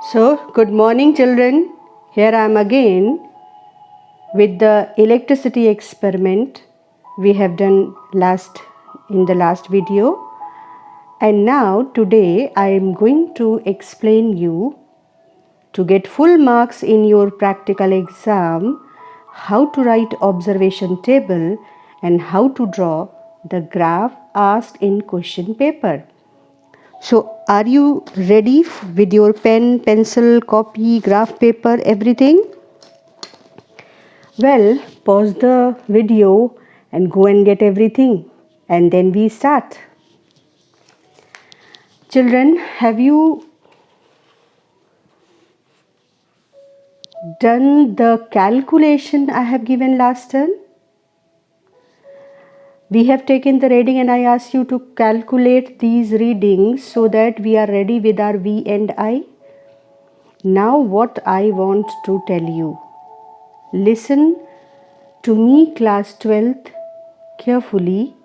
So, good morning children. Here I am again with the electricity experiment we have done in the last video. And now today I am going to explain you to get full marks in your practical exam how to write observation table and how to draw the graph asked in question paper. So, are you ready with your pen, pencil, copy, graph paper, everything? Well, pause the video and go and get everything, and then we start. Children, have you done the calculation I have given last turn? We have taken the reading and I asked you to calculate these readings so that we are ready with our V and I. Now what I want to tell you. Listen to me, class 12th, carefully.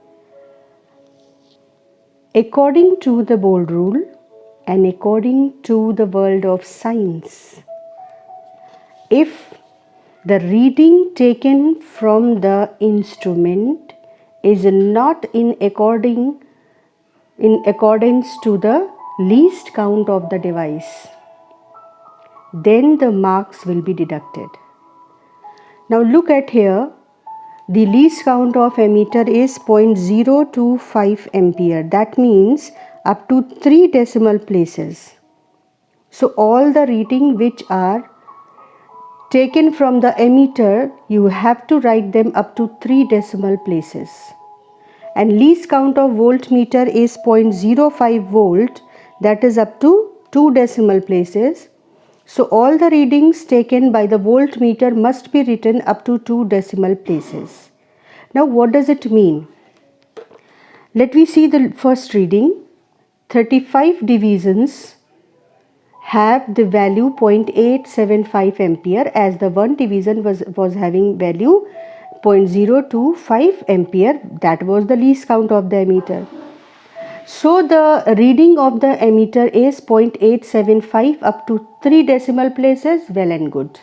According to the bold rule and according to the world of science, if the reading taken from the instrument is not in accordance to the least count of the device, then the marks will be deducted. Now look at here, the least count of ammeter is 0.025 ampere. That means up to 3 decimal places. So all the reading which are taken from the ammeter, you have to write them up to 3 decimal places. And least count of voltmeter is 0.05 volt, that is up to 2 decimal places. So all the readings taken by the voltmeter must be written up to 2 decimal places. Now what does it mean? Let me see the first reading. 35 divisions have the value 0.875 ampere, as the one division was having value 0.025 ampere. That was the least count of the ammeter. So the reading of the ammeter is 0.875 up to 3 decimal places. Well and good.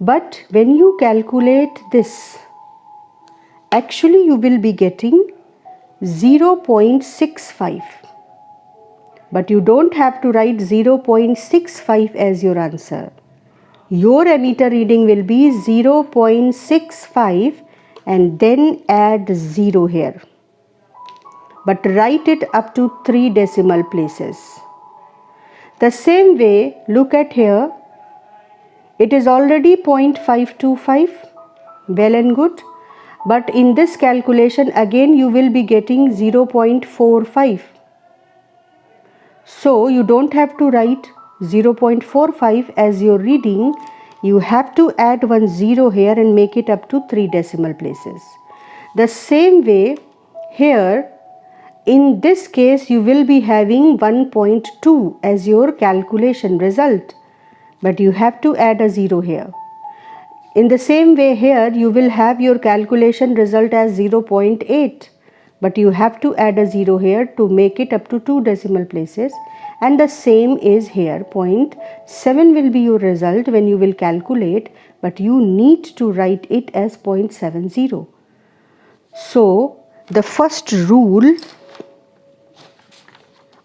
But when you calculate this, actually you will be getting 0.65. But you don't have to write 0.65 as your answer. Your ammeter reading will be 0.65 and then add 0 here. But write it up to 3 decimal places. The same way, look at here. It is already 0.525. Well and good. But in this calculation again you will be getting 0.45. So you don't have to write 0.45 as your reading. You have to add 1 0 here and make it up to 3 decimal places. The same way here, in this case you will be having 1.2 as your calculation result, but you have to add a 0 here. In the same way here you will have your calculation result as 0.8, but you have to add a 0 here to make it up to 2 decimal places, and the same is here. 0.7 will be your result when you will calculate, but you need to write it as 0.70. So the first rule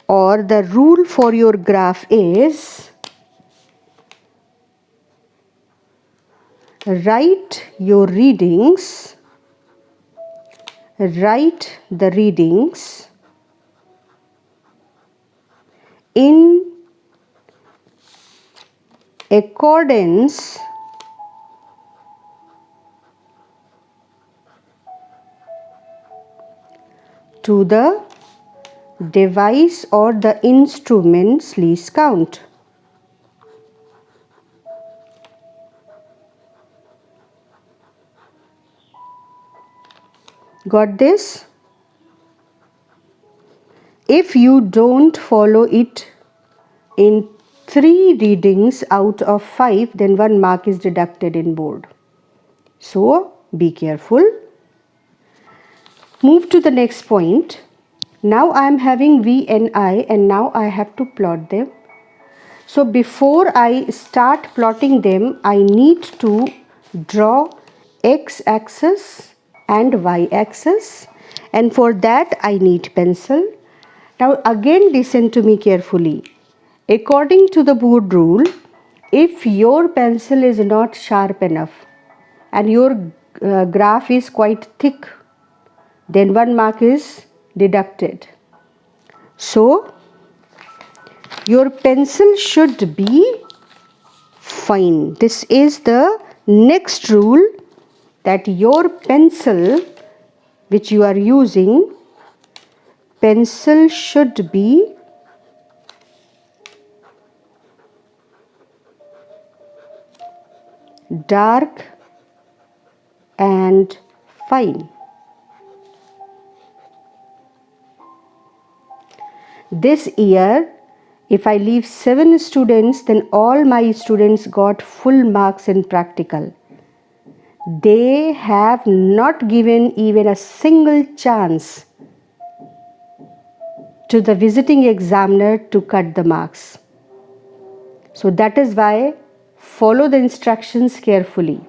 or the rule for your graph is write the readings in accordance to the device or the instrument's least count. Got this? If you don't follow it in 3 readings out of 5, then 1 mark is deducted in board. So be careful. Move to the next point. Now I am having V and I, and now I have to plot them. So before I start plotting them, I need to draw x-axis and y-axis, and for that I need pencil. Now again listen to me carefully. According to the board rule, if your pencil is not sharp enough and your graph is quite thick, then 1 mark is deducted. So your pencil should be fine. This is the next rule, that your pencil which you are using, pencil should be dark and fine. This year, if I leave 7 students, then all my students got full marks in practical. They have not given even a single chance to the visiting examiner to cut the marks. So that is why follow the instructions carefully.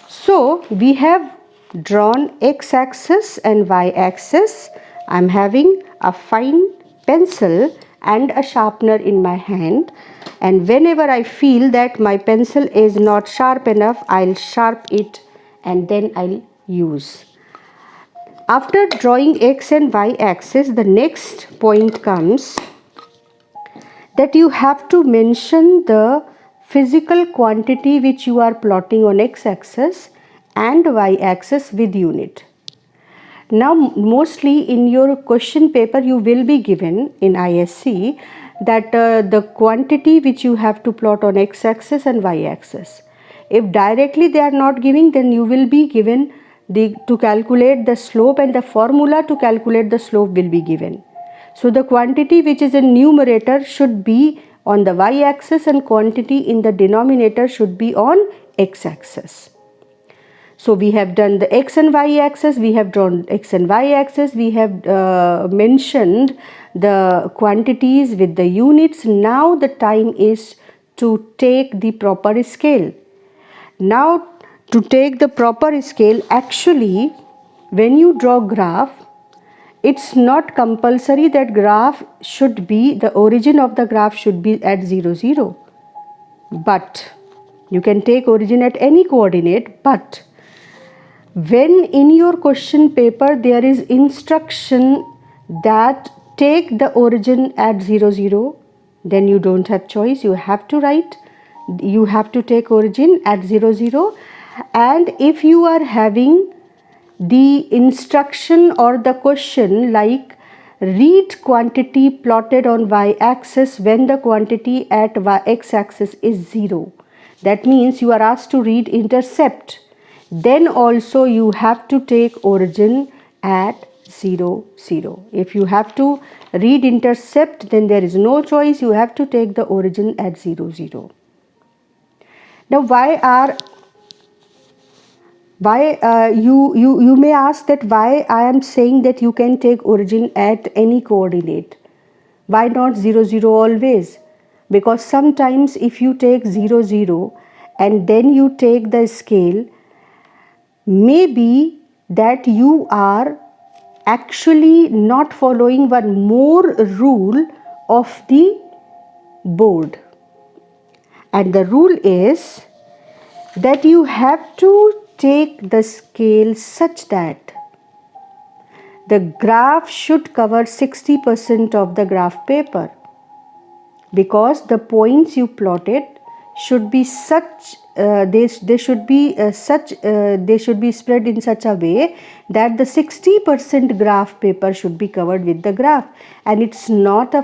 So we have drawn x-axis and y-axis. I am having a fine pencil and a sharpener in my hand, and whenever I feel that my pencil is not sharp enough, I'll sharpen it and then I'll use. After drawing x and y axis, the next point comes that you have to mention the physical quantity which you are plotting on x-axis and y-axis with unit. Now mostly in your question paper you will be given in ISC that the quantity which you have to plot on x-axis and y-axis. If directly they are not giving, then you will be given to calculate the slope, and the formula to calculate the slope will be given. So the quantity which is in numerator should be on the y-axis and quantity in the denominator should be on x-axis. So we have done the x and y axis, we have drawn x and y axis, we have mentioned the quantities with the units. Now the time is to take the proper scale. Now to take the proper scale, actually when you draw graph, it's not compulsory that graph should be, the origin of the graph should be at 0, 0. But you can take origin at any coordinate, but when in your question paper there is instruction that take the origin at 0, 0, then you don't have choice, you have to write, you have to take origin at 0, 0. And if you are having the instruction or the question like read quantity plotted on y-axis when the quantity at x-axis is 0, that means you are asked to read intercept, then also you have to take origin at 0, 0. If you have to read intercept, then there is no choice, you have to take the origin at 0, 0. Now you may ask that why I am saying that you can take origin at any coordinate. Why not 0, 0 always? Because sometimes if you take 0, 0 and then you take the scale, maybe that you are actually not following one more rule of the board, and the rule is that you have to take the scale such that the graph should cover 60% of the graph paper, because the points you plotted should be such they should be spread in such a way that the 60% graph paper should be covered with the graph. And it's not a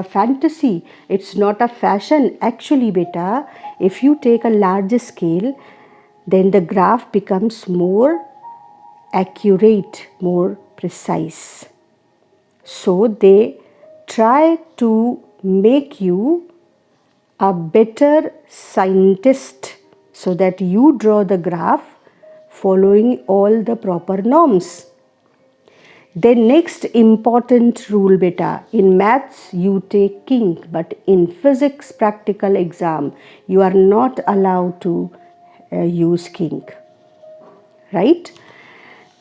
fantasy, it's not a fashion. Actually beta, if you take a larger scale, then the graph becomes more accurate, more precise. So they try to make you a better scientist so that you draw the graph following all the proper norms. Then next important rule beta, in maths you take king, but in physics practical exam you are not allowed to use king, right?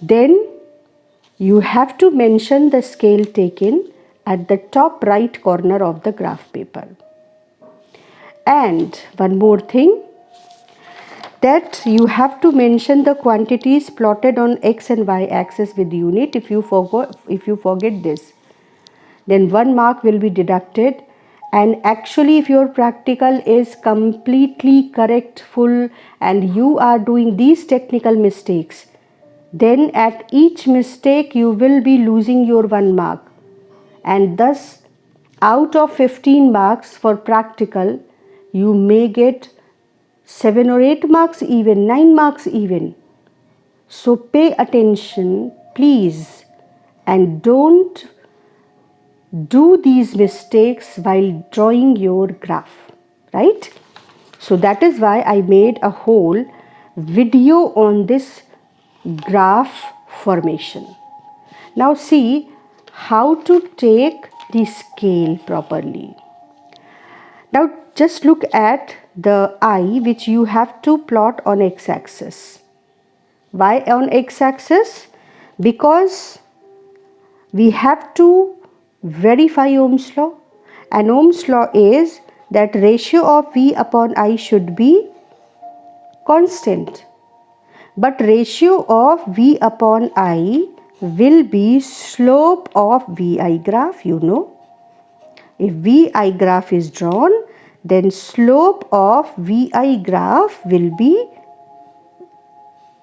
Then you have to mention the scale taken at the top right corner of the graph paper. And one more thing, that you have to mention the quantities plotted on x and y axis with unit. If you forget this, then 1 mark will be deducted. And actually if your practical is completely correct, full, and you are doing these technical mistakes, then at each mistake you will be losing your 1 mark. And thus out of 15 marks for practical, you may get 7 or 8 marks even, 9 marks even. So pay attention please, and don't do these mistakes while drawing your graph, right? So that is why I made a whole video on this graph formation. Now see how to take the scale properly. Now just look at the I which you have to plot on x-axis. Why on x-axis? Because we have to verify Ohm's law, and Ohm's law is that ratio of V upon I should be constant, but ratio of V upon I will be slope of VI graph, you know. If VI graph is drawn, then slope of VI graph will be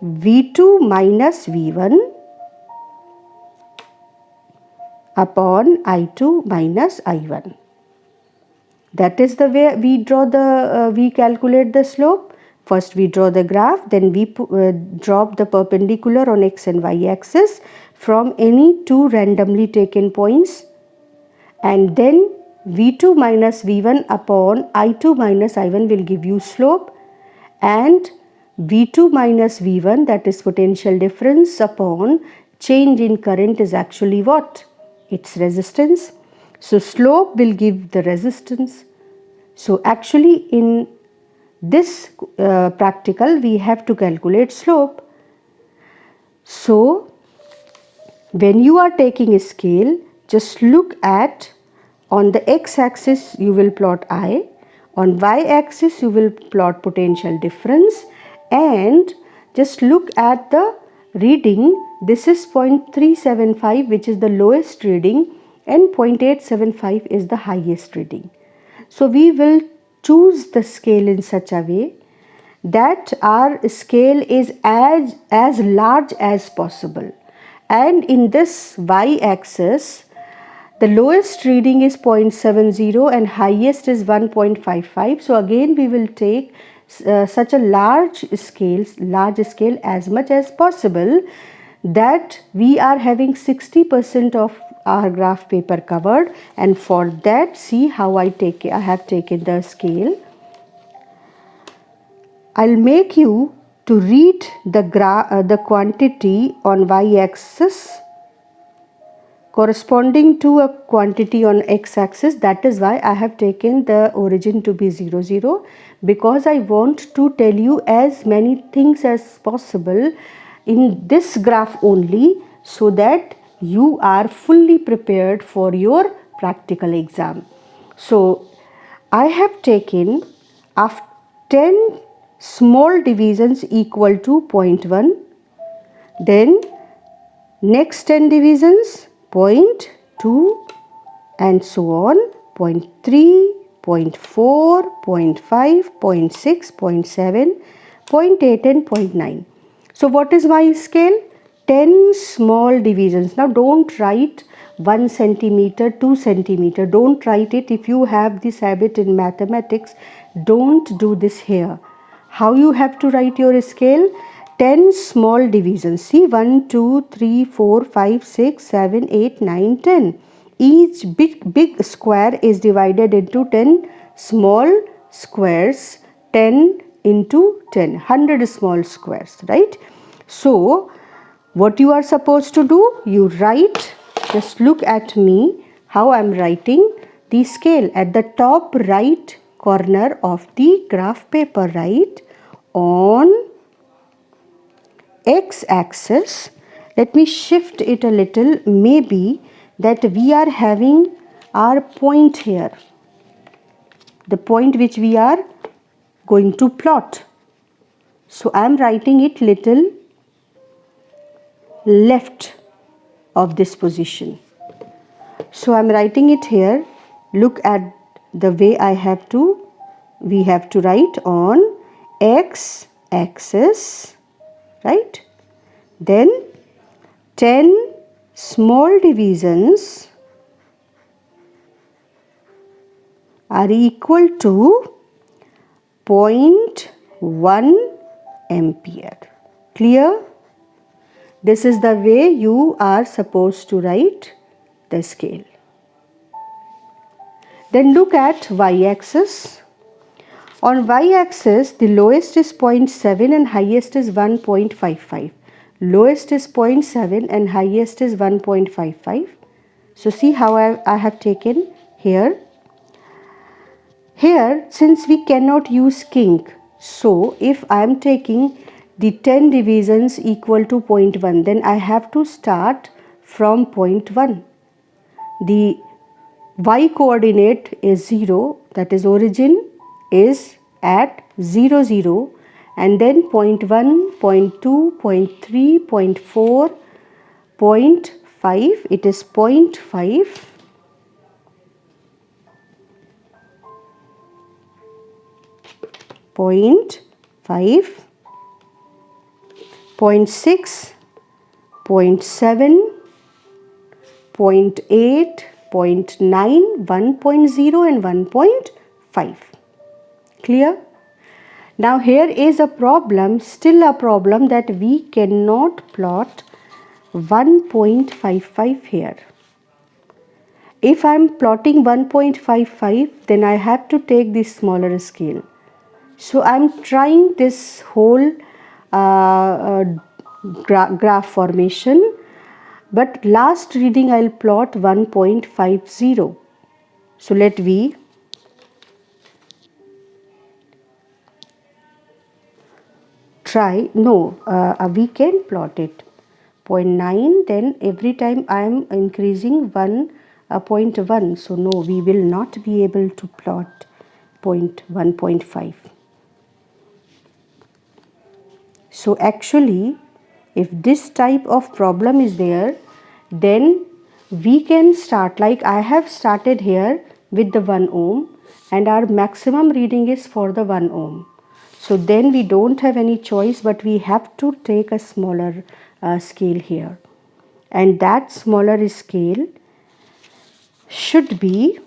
V2 minus V1 upon I2 minus I1. That is the way we draw we calculate the slope. First we draw the graph, then we drop the perpendicular on x and y axis from any two randomly taken points, and then V2 minus V1 upon I2 minus I1 will give you slope, and V2 minus V1, that is potential difference upon change in current, is actually what? Its resistance. So slope will give the resistance. So actually in this practical we have to calculate slope. So when you are taking a scale, just look at, on the x-axis you will plot I, on y-axis you will plot potential difference, and just look at the reading. This is 0.375, which is the lowest reading, and 0.875 is the highest reading. So we will choose the scale in such a way that our scale is as large as possible, and in this y-axis the lowest reading is 0.70 and highest is 1.55. So again we will take such a large scale as much as possible, that we are having 60% of our graph paper covered. And for that, see how I have taken the scale. I'll make you to read the quantity on y-axis corresponding to a quantity on x-axis. That is why I have taken the origin to be 0, 0, because I want to tell you as many things as possible in this graph only, so that you are fully prepared for your practical exam. So I have taken 10 small divisions equal to 0.1, then next 10 divisions 0.2, and so on, 0.3, 0.4, 0.5, 0.6, 0.7, 0.8 and 0.9. So what is my scale? 10 small divisions. Now don't write 1 centimeter, 2 centimeter. Don't write it. If you have this habit in mathematics, don't do this here. How you have to write your scale? 10 small divisions. See, 1, 2, 3, 4, 5, 6, 7, 8, 9, 10. Each big square is divided into 10 small squares. 10 into 10, 100 small squares, right? So What you are supposed to do? You write, just look at me how I am writing the scale. At the top right corner of the graph paper, write on x-axis. Let me shift it a little, maybe that we are having our point here, the point which we are going to plot. So I am writing it little left of this position. So I am writing it here. Look at the way we have to write on x-axis, right? Then 10 small divisions are equal to 0.1 ampere. Clear? This is the way you are supposed to write the scale. Then look at y-axis. On y-axis, the lowest is 0.7 and highest is 1.55. Lowest is 0.7 and highest is 1.55. So see how I have taken here. Here, since we cannot use kink, so if I am taking the 10 divisions equal to 0.1, then I have to start from 0.1. The y coordinate is 0, that is origin is at 0, 0, and then 0.1, 0.2, 0.3, 0.4, 0.5, it is 0.5, 0.5, 0.6, 0.7, 0.8, 0.9, 1.0 and 1.5. Clear? Now here is a problem, still a problem, that we cannot plot 1.55 here. If I am plotting 1.55, then I have to take this smaller scale. So I am trying this whole graph formation, but last reading I will plot 1.50. So let we try. No, we can plot it 0.9, then every time I am increasing 1.1. So no, we will not be able to plot 1.5. So actually, if this type of problem is there, then we can start, like I have started here with the 1 ohm and our maximum reading is for the 1 ohm. So then we don't have any choice, but we have to take a smaller scale here. And that smaller scale should be,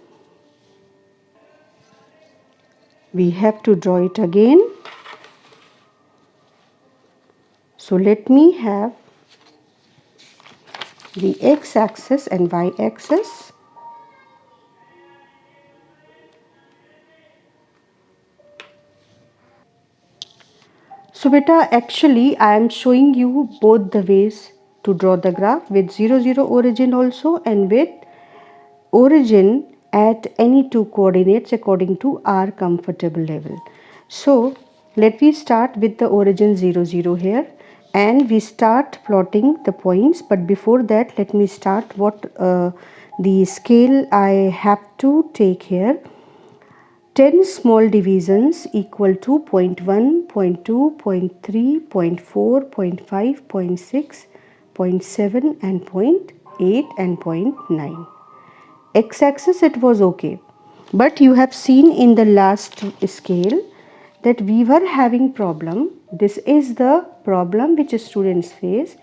we have to draw it again. So let me have the x-axis and y-axis. So beta, actually I am showing you both the ways to draw the graph, with 0, 0 origin also and with origin at any two coordinates according to our comfortable level. So let me start with the origin 0, 0 here, and we start plotting the points. But before that, let me start what the scale I have to take here. 10 small divisions equal to 0.1, 0.2, 0.3, 0.4, 0.5, 0.6, 0.7 and 0.8 and 0.9. X-axis it was okay, but you have seen in the last scale that we were having problem. This is the problem which students face,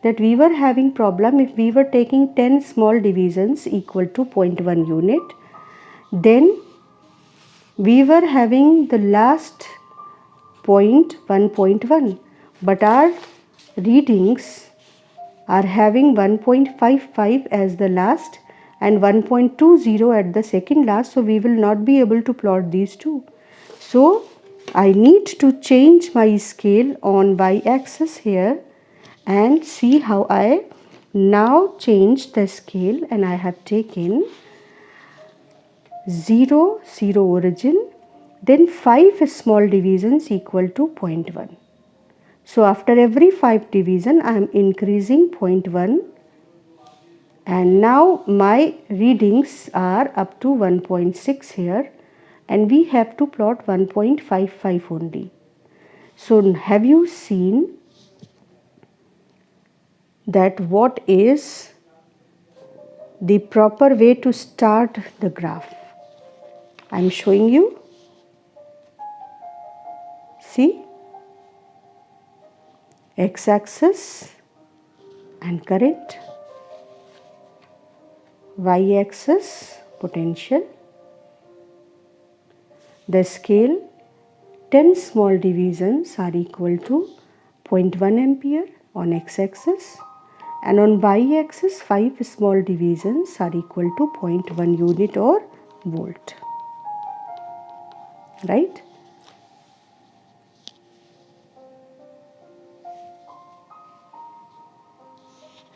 that we were having problem if we were taking 10 small divisions equal to 0.1 unit, then we were having the last point 1.1, but our readings are having 1.55 as the last and 1.20 at the second last, so we will not be able to plot these two. So I need to change my scale on y-axis here and see how I now change the scale, and I have taken 0, 0 origin, then 5 small divisions equal to 0.1. So after every 5 division I am increasing 0.1, and now my readings are up to 1.6 here, and we have to plot 1.55 only. So have you seen that what is the proper way to start the graph? I am showing you. See, x-axis and current, y-axis potential, the scale 10 small divisions are equal to 0.1 ampere on x-axis, and on y-axis 5 small divisions are equal to 0.1 unit or volt, right?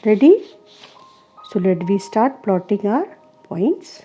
Ready? So let me start plotting our points.